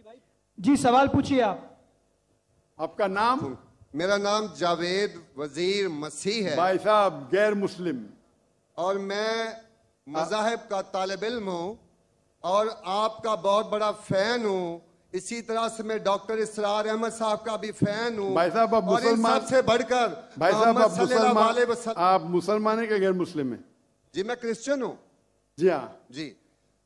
जी सवाल पूछिए आप। आपका नाम? मेरा नाम जावेद वजीर मसीह है। भाई साहब गैर मुस्लिम। और मैं मज़ाहिब का तालिब इल्म हूँ और आपका बहुत बड़ा फैन हूँ। इसी तरह से मैं डॉक्टर इसरार अहमद साहब का भी फैन हूँ। भाई साहब आप मुसलमान, सबसे बढ़कर भाई साहब आप मुसलमान, आप मुसलमान है क्या गैर मुस्लिम है? जी मैं क्रिश्चियन हूँ। जी हाँ जी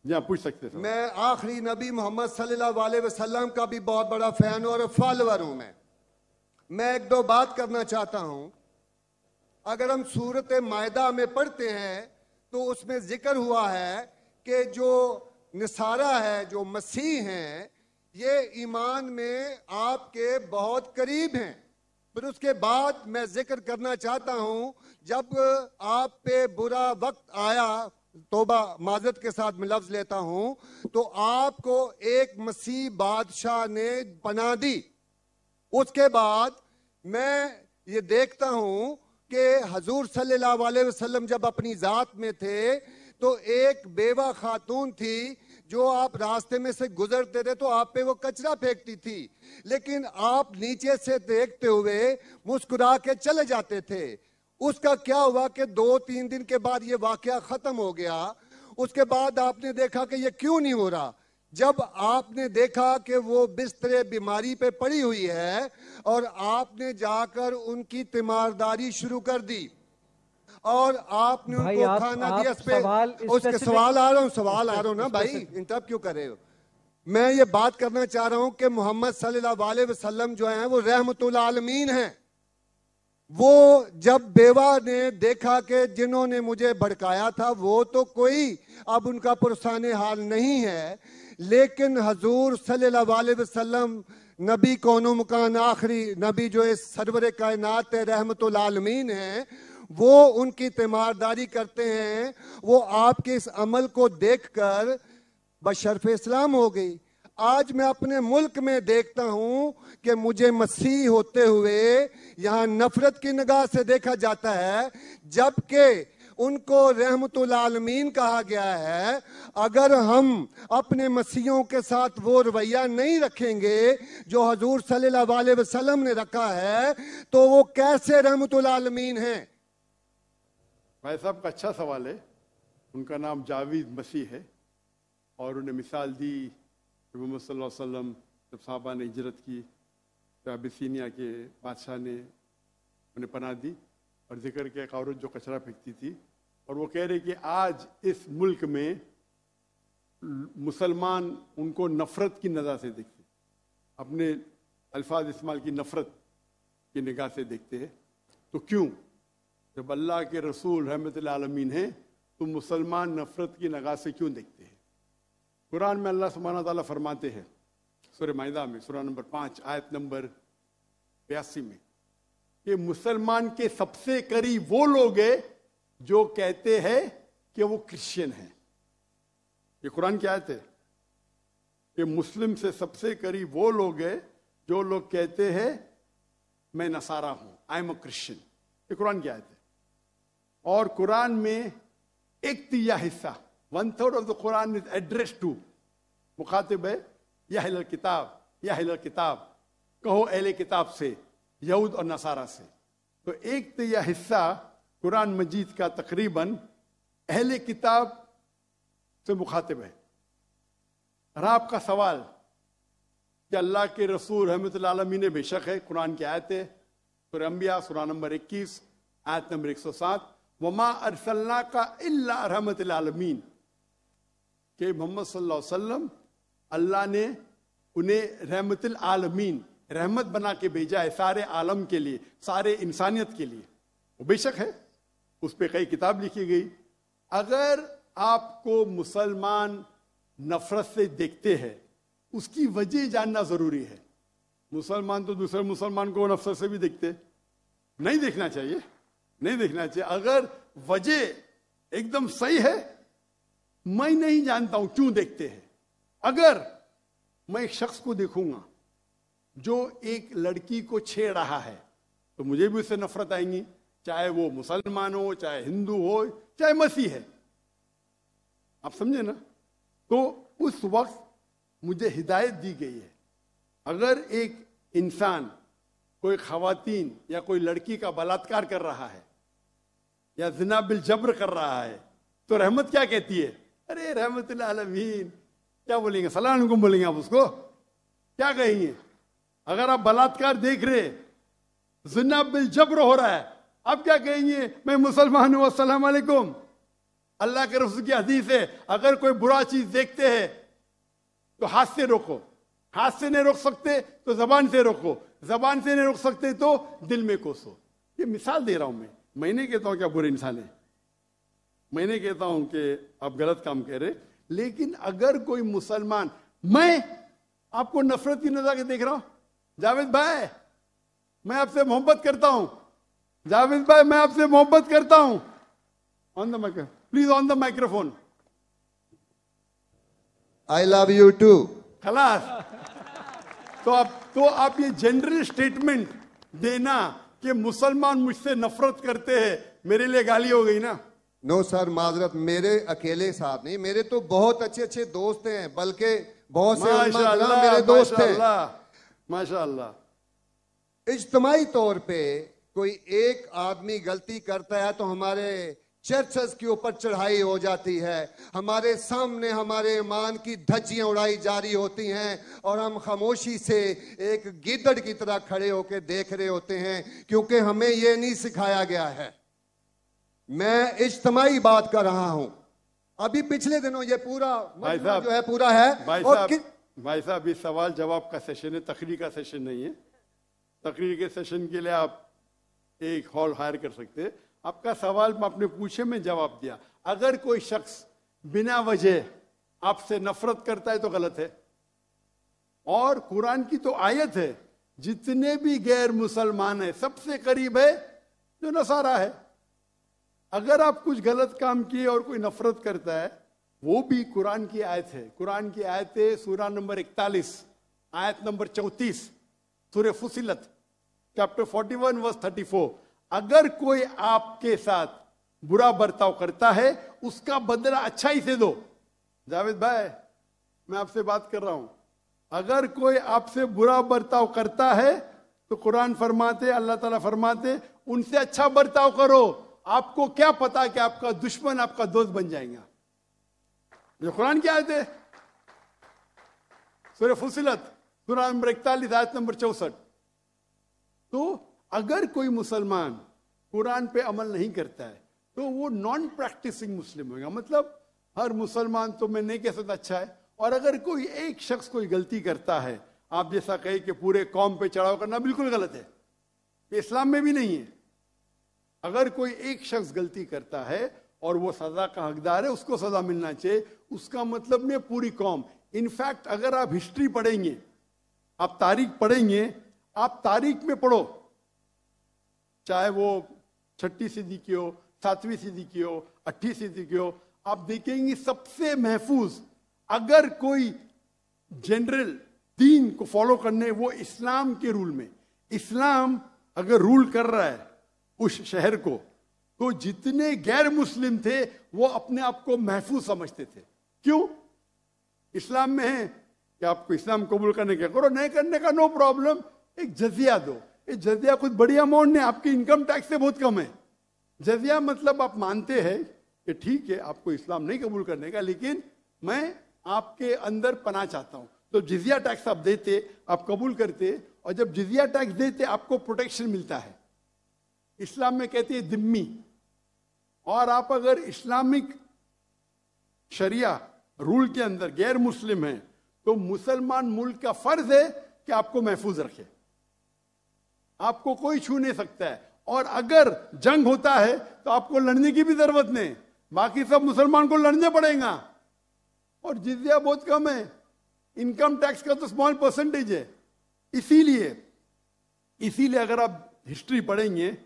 हाँ, पूछ सकते हैं। मैं आखिरी नबी मोहम्मद सल्लल्लाहु अलैहि वसल्लम का भी बहुत बड़ा फैन हूँ और फॉलोअर हूँ। मैं एक दो बात करना चाहता हूँ। अगर हम सूरत मायदा में पढ़ते हैं तो उसमें जिक्र हुआ है कि जो नसारा है, जो मसीह हैं, ये ईमान में आपके बहुत करीब हैं। फिर उसके बाद मैं जिक्र करना चाहता हूँ, जब आप पे बुरा वक्त आया, तोबा माजरत के साथ मैं लफ्ज लेता हूँ, तो आपको एक मसीह बादशाह ने पनाह दी। उसके बाद मैं ये देखता हूँ कि हजूर सल्लल्लाहु अलैहि वसल्लम जब अपनी जात में थे तो एक बेवा खातून थी जो आप रास्ते में से गुजरते थे तो आप पे वो कचरा फेंकती थी, लेकिन आप नीचे से देखते हुए मुस्कुरा के चले जाते थे। उसका क्या हुआ कि 2-3 दिन के बाद ये वाकया खत्म हो गया। उसके बाद आपने देखा कि ये क्यों नहीं हो रहा। जब आपने देखा कि वो बिस्तरे बीमारी पे पड़ी हुई है और आपने जाकर उनकी तीमारदारी शुरू कर दी और आपने उनको खाना दिया। उसके सवाल आ रहा हूँ ना भाई, इंटरप्ट क्यों कर रहे हो? मैं ये बात करना चाह रहा हूं कि मोहम्मद सल्लल्लाहु अलैहि वसल्लम जो हैं वो रहमतुल आलमीन हैं। वो जब बेवा ने देखा कि जिन्होंने मुझे भड़काया था वो तो कोई अब उनका पुरसाने हाल नहीं है, लेकिन हजूर सल्लल्लाहु अलैहि वसल्लम नबी कौनो मकान आखिरी नबी जो इस सरवर कायनात रहमतुल आलमीन हैं, वो उनकी तीमारदारी करते हैं। वो आपके इस अमल को देखकर बशरफ इस्लाम हो गई। आज मैं अपने मुल्क में देखता हूं कि मुझे मसीह होते हुए यहाँ नफरत की निगाह से देखा जाता है, जबकि उनको रहमतुल आलमीन कहा गया है। अगर हम अपने मसीहों के साथ वो रवैया नहीं रखेंगे जो हजूर सल्लल्लाहु अलैहि वसल्लम ने रखा है तो वो कैसे रहमतुल आलमीन हैं? भाई साहब का अच्छा सवाल है। उनका नाम जावेद मसीह है और उन्हें मिसाल दी मोहम्मद सल्लल्लाहु अलैहि वसल्लम जब साहबा ने हिजरत की तो अबिसीनिया के बादशाह ने उन्हें पनाह दी और जिक्र किया एक औरत जो कचरा फेंकती थी। और वो कह रहे कि आज इस मुल्क में मुसलमान उनको नफरत की नज़र से देखते, अपने अल्फाज इस्तेमाल की नफरत की निगाह से देखते हैं। तो क्यों? जब अल्लाह के रसूल रहमतुल आलमीन हैं तो मुसलमान नफरत की निगाह से क्यों देखते हैं? कुरान में अल्लाह सुब्हानहू व तआला फरमाते हैं सूरह माइदा में सूरह नंबर 5 आयत नंबर 82 में कि मुसलमान के सबसे करीब वो लोग हैं जो कहते हैं कि वो क्रिश्चियन हैं। ये कुरान की आयत है कि मुस्लिम से सबसे करीब वो लोग हैं जो लोग कहते हैं मैं नसारा हूं, आई एम अ क्रिश्चियन। ये कुरान की आयत है। और कुरान में 1/3 हिस्सा 1/3 of the Quran is address to मुखातिब है या अहले किताब, या अहले किताब कहो अहले किताब से, यहूद और नसारा से। तो 1/3 हिस्सा कुरान मजीद का तकरीबन अहले किताब से मुखातिब है। और आपका सवाल कि अल्लाह के रसूल रहमतुल आलमीन ने बेशक है, कुरान की आयत है सूरह अंबिया सूरह नंबर 21 आयत नंबर 107 वमा अरसलना का इल्ला रहमतुल आलमीन के मोहम्मद सल्लल्लाहु अलैहि वसल्लम अल्लाह ने उन्हें रहमतुल आलमीन रहमत बना के भेजा है सारे आलम के लिए, सारे इंसानियत के लिए। वो बेशक है, उस पर कई किताब लिखी गई। अगर आपको मुसलमान नफरत से देखते हैं उसकी वजह जानना जरूरी है। मुसलमान तो दूसरे मुसलमान को नफरत से भी देखते, नहीं देखना चाहिए, नहीं देखना चाहिए। अगर वजह एकदम सही है, मैं नहीं जानता हूं क्यों देखते हैं। अगर मैं एक शख्स को देखूंगा जो एक लड़की को छेड़ रहा है तो मुझे भी उससे नफरत आएंगी, चाहे वो मुसलमान हो, चाहे हिंदू हो, चाहे मसीह है। आप समझे ना? तो उस वक्त मुझे हिदायत दी गई है, अगर एक इंसान कोई खवातीन या कोई लड़की का बलात्कार कर रहा है या जिना बिल जब्र कर रहा है, तो रहमत क्या कहती है? अरे रहमतुल आलमीन, क्या बोलेंगे? सलाम अलैकुम बोलेंगे आप उसको? क्या कहेंगे? अगर आप बलात्कार देख रहे, जिना बिल जब्र हो रहा है, आप क्या कहेंगे? मैं मुसलमान हूं, अस्सलाम वालेकुम। अल्लाह के रसूल की हदीस है, अगर कोई बुरा चीज देखते हैं तो हाथ से रोको, हाथ से नहीं रोक सकते तो जबान से रोको, जबान से नहीं रोक सकते तो दिल में कोसो। ये मिसाल दे रहा हूं मैं नहीं कहता हूं कि आप बुरे इंसान है, मैं नहीं कहता हूं कि आप गलत काम कह रहे, लेकिन अगर कोई मुसलमान, मैं आपको नफरत की नजर से देख रहा हूं, जावेद भाई मैं आपसे मोहब्बत करता हूं, जावेद भाई मैं आपसे मोहब्बत करता हूं, on the microphone please, on the microphone, I love you too. खलास। तो आप ये जनरल स्टेटमेंट देना कि मुसलमान मुझसे नफरत करते हैं, मेरे लिए गाली हो गई ना? नो सर, माजरत, मेरे अकेले साथ नहीं, मेरे तो बहुत अच्छे अच्छे दोस्त हैं, बल्कि बहुत से उलमा मेरे दोस्त हैं। माशाअल्लाह। इज्तमाई तौर पे कोई एक आदमी गलती करता है तो हमारे चर्चेस के ऊपर चढ़ाई हो जाती है, हमारे सामने हमारे ईमान की धज्जियां उड़ाई जारी होती हैं और हम खामोशी से एक गिद्दड़ की तरह खड़े होकर देख रहे होते हैं, क्योंकि हमें यह नहीं सिखाया गया है। मैं इज्तमाई बात कर रहा हूं। अभी पिछले दिनों ये पूरा जो है पूरा है। भाई साहब, ये सवाल जवाब का सेशन है, तकरीर का सेशन नहीं है। तकरीर के सेशन के लिए आप एक हॉल हायर कर सकते हैं। आपका सवाल आपने पूछे, में जवाब दिया। अगर कोई शख्स बिना वजह आपसे नफरत करता है तो गलत है, और कुरान की तो आयत है, जितने भी गैर मुसलमान है सबसे करीब है जो नसारा है। अगर आप कुछ गलत काम किए और कोई नफरत करता है, वो भी कुरान की आयत है। कुरान की आयत है सूरा नंबर 41 आयत नंबर 34 सूरह फुसिलत चैप्टर 41 वर्स 34। अगर कोई आपके साथ बुरा बर्ताव करता है, उसका बदला अच्छाई से दो। जावेद भाई मैं आपसे बात कर रहा हूं, अगर कोई आपसे बुरा बर्ताव करता है तो कुरान फरमाते, अल्लाह ताला फरमाते, उनसे अच्छा बर्ताव करो। आपको क्या पता कि आपका दुश्मन आपका दोस्त बन जाएगा। जो कुरान की आयत है सूरह फुसिलत सूरा नंबर 41 आयत नंबर 64। तो अगर कोई मुसलमान कुरान पे अमल नहीं करता है तो वो नॉन प्रैक्टिसिंग मुस्लिम होगा। मतलब हर मुसलमान तो मैं नहीं कह सकता अच्छा है, और अगर कोई एक शख्स कोई गलती करता है, आप जैसा कहे कि पूरे कौम पे चढ़ाव करना बिल्कुल गलत है, ये इस्लाम में भी नहीं है। अगर कोई एक शख्स गलती करता है और वो सजा का हकदार है, उसको सजा मिलना चाहिए। उसका मतलब नहीं पूरी कौम। इनफैक्ट अगर आप हिस्ट्री पढ़ेंगे, आप तारीख पढ़ेंगे, आप तारीख में पढ़ो, चाहे वो 6वीं सदी की हो, 7वीं सदी की हो, 8वीं सदी की हो, आप देखेंगे सबसे महफूज अगर कोई जनरल दीन को फॉलो करने, वो इस्लाम के रूल में। इस्लाम अगर रूल कर रहा है उस शहर को, तो जितने गैर मुस्लिम थे वो अपने आप को महफूज समझते थे। क्यों? इस्लाम में है कि आपको इस्लाम कबूल करने का करो, नहीं करने का नो प्रॉब्लम, एक जजिया दो। ये जजिया कुछ बड़ी अमाउंट नहीं, आपकी इनकम टैक्स से बहुत कम है। जजिया मतलब आप मानते हैं कि ठीक है आपको इस्लाम नहीं कबूल करने का, लेकिन मैं आपके अंदर पना चाहता हूं, तो जिजिया टैक्स आप देते, आप कबूल करते, और जब जिजिया टैक्स देते आपको प्रोटेक्शन मिलता है। इस्लाम में कहते हैं दिम्मी। और आप अगर इस्लामिक शरिया रूल के अंदर गैर मुस्लिम हैं, तो मुसलमान मुल्क का फर्ज है कि आपको महफूज रखे, आपको कोई छू नहीं सकता है। और अगर जंग होता है तो आपको लड़ने की भी जरूरत नहीं, बाकी सब मुसलमान को लड़ने पड़ेगा। और जिजिया बहुत कम है, इनकम टैक्स का तो स्मॉल परसेंटेज है। इसीलिए अगर आप हिस्ट्री पढ़ेंगे,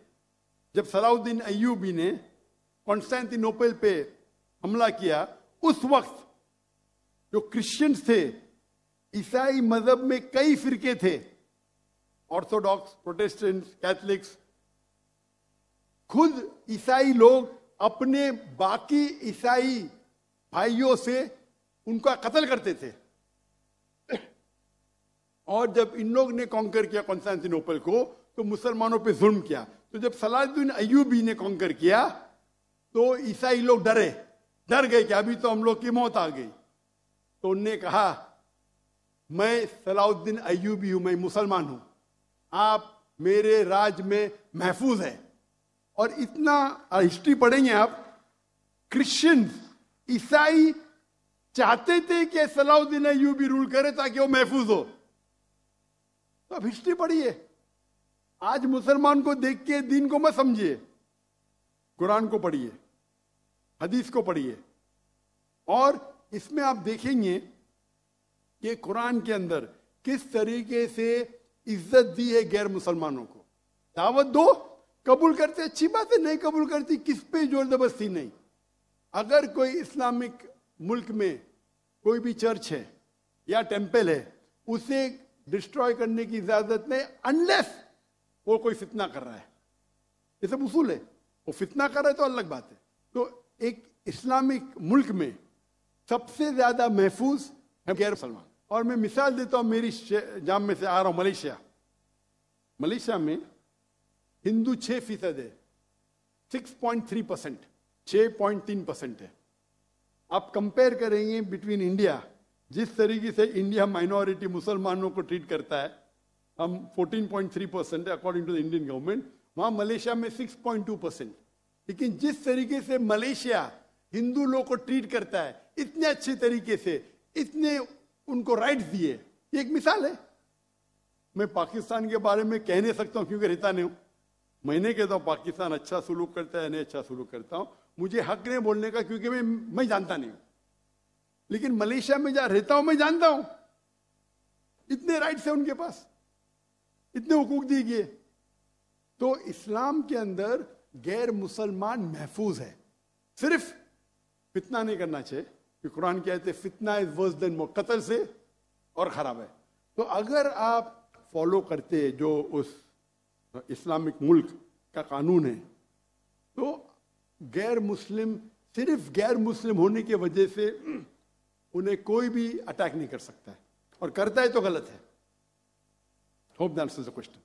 जब सलाउद्दीन अय्यूबी ने कॉन्स्टेंटिनोपल पे हमला किया, उस वक्त जो क्रिश्चियंस थे, ईसाई मजहब में कई फिरके थे, ऑर्थोडॉक्स, प्रोटेस्टेंट, कैथलिक्स, खुद ईसाई लोग अपने बाकी ईसाई भाइयों से उनका कत्ल करते थे। और जब इन लोग ने कॉन्कर किया कॉन्स्टेंटिनोपल को तो मुसलमानों पे जुल्म किया। तो जब सलाहुद्दीन अय्यूबी ने कॉन्कर किया तो ईसाई लोग डर गए कि अभी तो हम लोग की मौत आ गई। तो उनने कहा मैं सलाहुद्दीन अय्यूबी हूं, मैं मुसलमान हूं, आप मेरे राज में महफूज है। और इतना हिस्ट्री पढ़ेंगे आप, क्रिश्चियंस ईसाई चाहते थे कि सलाहुद्दीन अय्यूबी रूल करे ताकि वो महफूज हो। तो अब हिस्ट्री पढ़िए। आज मुसलमान को देख के दीन को मत समझिए, कुरान को पढ़िए, हदीस को पढ़िए। और इसमें आप देखेंगे कि कुरान के अंदर किस तरीके से इज्जत दी है गैर मुसलमानों को। दावत दो, कबूल करते अच्छी बात है, नहीं कबूल करती किस पे जोर जबरदस्ती नहीं। अगर कोई इस्लामिक मुल्क में कोई भी चर्च है या टेंपल है, उसे डिस्ट्रॉय करने की इजाजत नहीं, अनलेस वो कोई फितना कर रहा है। ये सब उसूल है। वो फितना कर रहा है तो अलग बात है। तो एक इस्लामिक मुल्क में सबसे ज्यादा महफूज है गैर मुसलमान। और मैं मिसाल देता हूं, मेरी जाम में से आ रहा हूं मलेशिया में हिंदू 6% है, 6.3%, 6.3% है। आप कंपेयर करेंगे बिटवीन इंडिया, जिस तरीके से इंडिया माइनॉरिटी मुसलमानों को ट्रीट करता है, हम 14.3% है according to the Indian government, वहां मलेशिया में 6.2%। लेकिन जिस तरीके से मलेशिया हिंदू लोग को ट्रीट करता है, इतने अच्छे तरीके से, इतने उनको राइट्स दिए, ये एक मिसाल है। मैं पाकिस्तान के बारे में कह नहीं सकता हूं क्योंकि रहता नहीं हूं। मैंने कहता हूं पाकिस्तान अच्छा सुलूक करता है, नहीं अच्छा सुलूक करता हूं, मुझे हक नहीं बोलने का क्योंकि मैं जानता नहीं हूं। लेकिन मलेशिया में जहां रहता हूं मैं जानता हूं, इतने राइट्स है उनके पास, इतने हुकूक दिए गए। तो इस्लाम के अंदर गैर मुसलमान महफूज है। सिर्फ फितना नहीं करना चाहिए कि कुरान कहते हैं फितना इज वर्स देन मौत, कत्ल से और खराब है। तो अगर आप फॉलो करते जो उस इस्लामिक मुल्क का कानून है, तो गैर मुस्लिम, सिर्फ गैर मुस्लिम होने की वजह से उन्हें कोई भी अटैक नहीं कर सकता है, और करता है तो गलत है। Hope that answers the question.